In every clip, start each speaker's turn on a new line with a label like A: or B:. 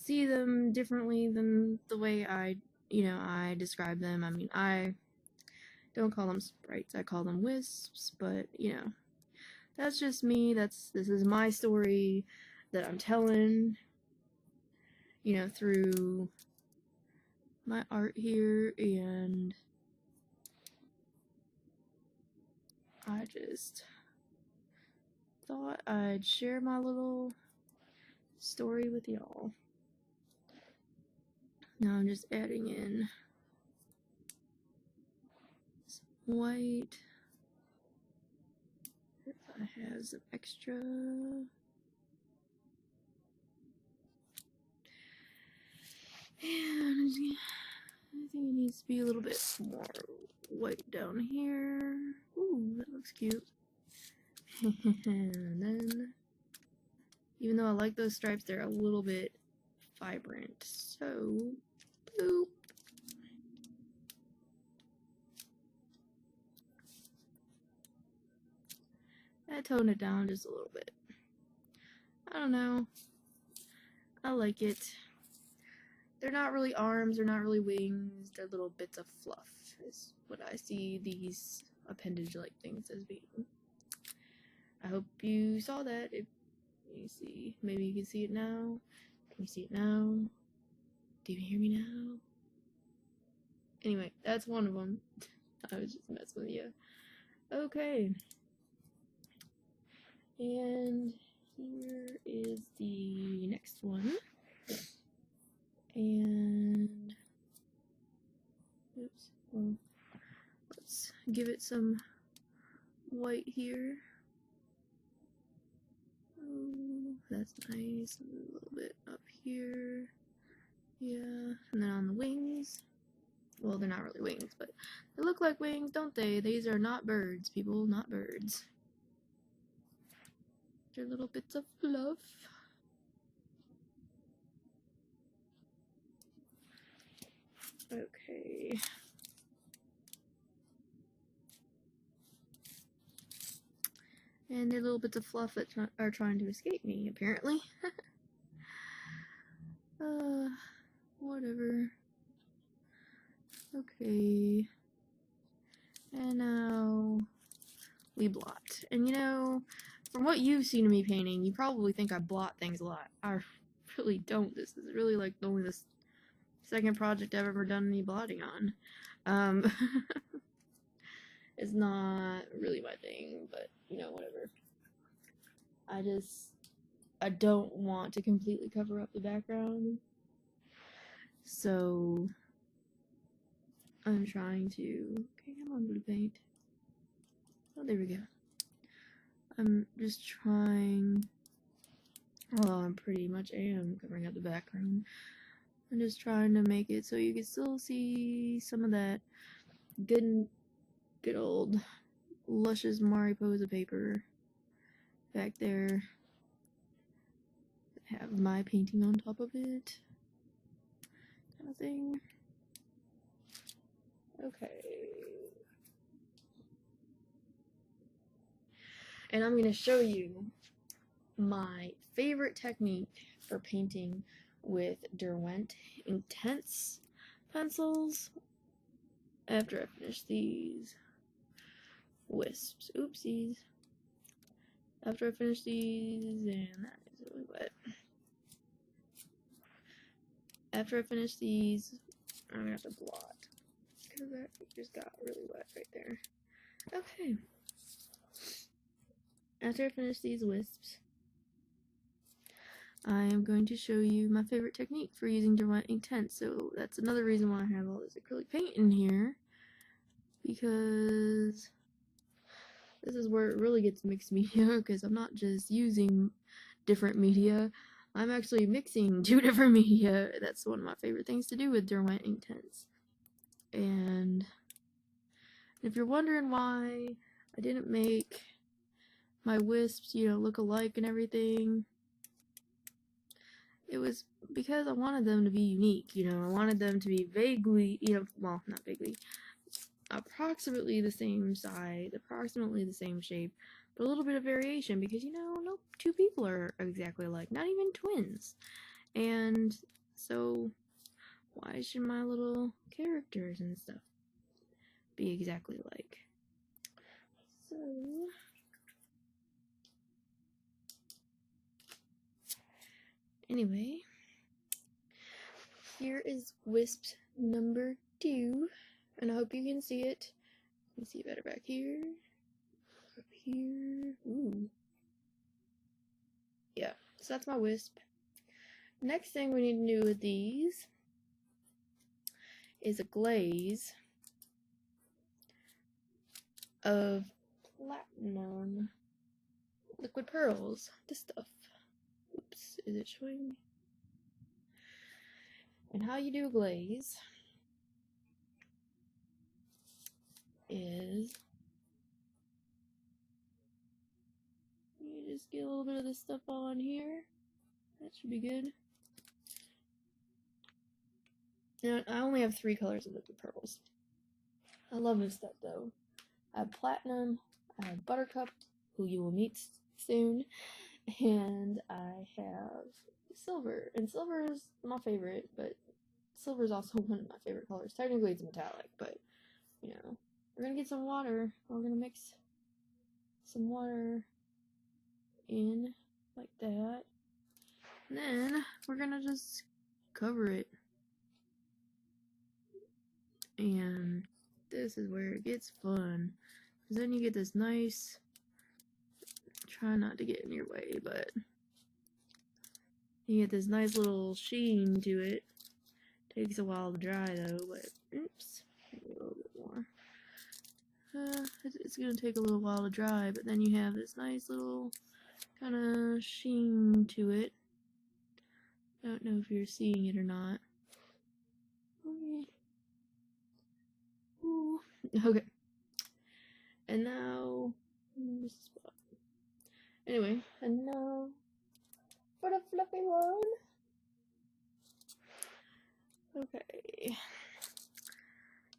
A: see them differently than the way I describe them. I mean, I don't call them sprites, I call them wisps, but, that's just me. This is my story that I'm telling, through my art here, and I just thought I'd share my little story with y'all. Now I'm just adding in some white. If I have some extra. And I think it needs to be a little bit more white down here. Ooh, that looks cute. And then, even though I like those stripes, they're a little bit vibrant. So, boop. I toned it down just a little bit. I don't know. I like it. They're not really arms, they're not really wings, they're little bits of fluff, is what I see these appendage-like things as being. I hope you saw that. Let me see. Maybe you can see it now. Can you see it now? Do you hear me now? Anyway, that's one of them. I was just messing with you. Okay. And here is the next one. And oops. Well, let's give it some white here. Oh, that's nice. A little bit up here. Yeah. And then on the wings. Well, they're not really wings, but they look like wings, don't they? These are not birds, people, not birds. They're little bits of fluff. Okay. And they're little bits of fluff that are trying to escape me, apparently. Whatever. Okay. And now we blot. And from what you've seen of me painting, you probably think I blot things a lot. I really don't. This is really like only the second project I've ever done any blotting on. It's not really my thing, but whatever. I don't want to completely cover up the background, so I'm trying to. Okay, come on, blue paint. Oh, there we go. I'm just trying. Well, I pretty much am covering up the background. I'm just trying to make it so you can still see some of that good old luscious Mariposa paper back there. Have my painting on top of it, kind of thing. Okay. And I'm going to show you my favorite technique for painting with Derwent Intense pencils after I finish these wisps. Oopsies. After I finish these, and that is really wet. After I finish these, I'm gonna have to blot because that just got really wet right there. Okay. After I finish these wisps, I am going to show you my favorite technique for using Derwent Intense. So that's another reason why I have all this acrylic paint in here, because this is where it really gets mixed media, because I'm not just using different media, I'm actually mixing two different media. That's one of my favorite things to do with Derwent Intense. And if you're wondering why I didn't make my wisps, look alike and everything, it was because I wanted them to be unique. I wanted them to be vaguely, well, not vaguely, approximately the same size, approximately the same shape, but a little bit of variation, because no two people are exactly alike, not even twins. And So why should my little characters and stuff be exactly like? So anyway, here is wisp number 2, and I hope you can see it. You can see it better back here. Up here. Ooh. Yeah, so that's my wisp. Next thing we need to do with these is a glaze of platinum liquid pearls. This stuff. Oops, is it showing me? And how you do a glaze is you just get a little bit of this stuff on here. That should be good. Now, I only have 3 colors of liquid pearls. I love this stuff though. I have platinum, I have buttercup, who you will meet soon, and I have silver. And silver is my favorite, but silver is also one of my favorite colors. Technically it's metallic, but you know, we're gonna get some water. We're gonna mix some water in like that. And then we're gonna just cover it. And this is where it gets fun. Because then you get this nice, try not to get in your way, but you get this nice little sheen to it. Takes a while to dry though, but oops, maybe a little bit more. It's gonna take a little while to dry, but then you have this nice little kind of sheen to it. I don't know if you're seeing it or not. Ooh. Okay. And now, anyway, and now for the fluffy one. Okay.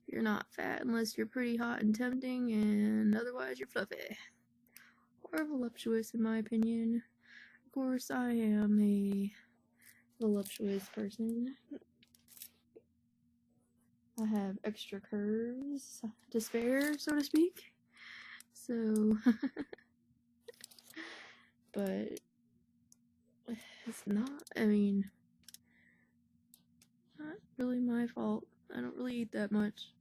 A: You're not fat unless you're pretty hot and tempting, and otherwise you're fluffy. Or voluptuous, in my opinion. Of course, I am a voluptuous person. I have extra curves to spare, so to speak. So, but it's not, I mean, not really my fault. I don't really eat that much.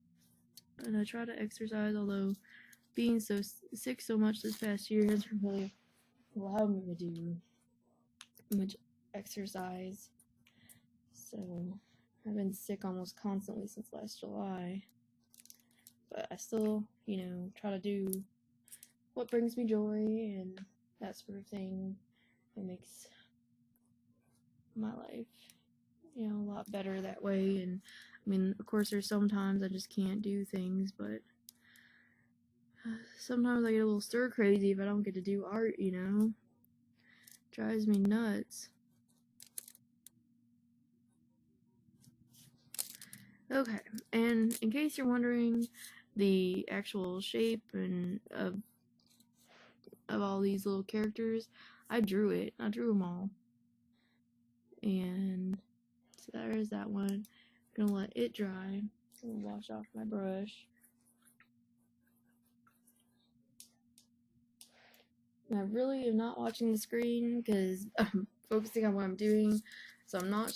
A: And I try to exercise, although being so sick so much this past year has really allowed me to do much exercise. So I've been sick almost constantly since last July. But I still, you know, try to do what brings me joy and that sort of thing. It makes my life, you know, a lot better that way. And I mean, of course, there's sometimes I just can't do things, but sometimes I get a little stir crazy if I don't get to do art, you know. It drives me nuts. Okay, and in case you're wondering, the actual shape and of all these little characters, I drew it. I drew them all. And so there is that one. I'm gonna let it dry. I'm gonna wash off my brush. And I really am not watching the screen because I'm focusing on what I'm doing, so I'm not sure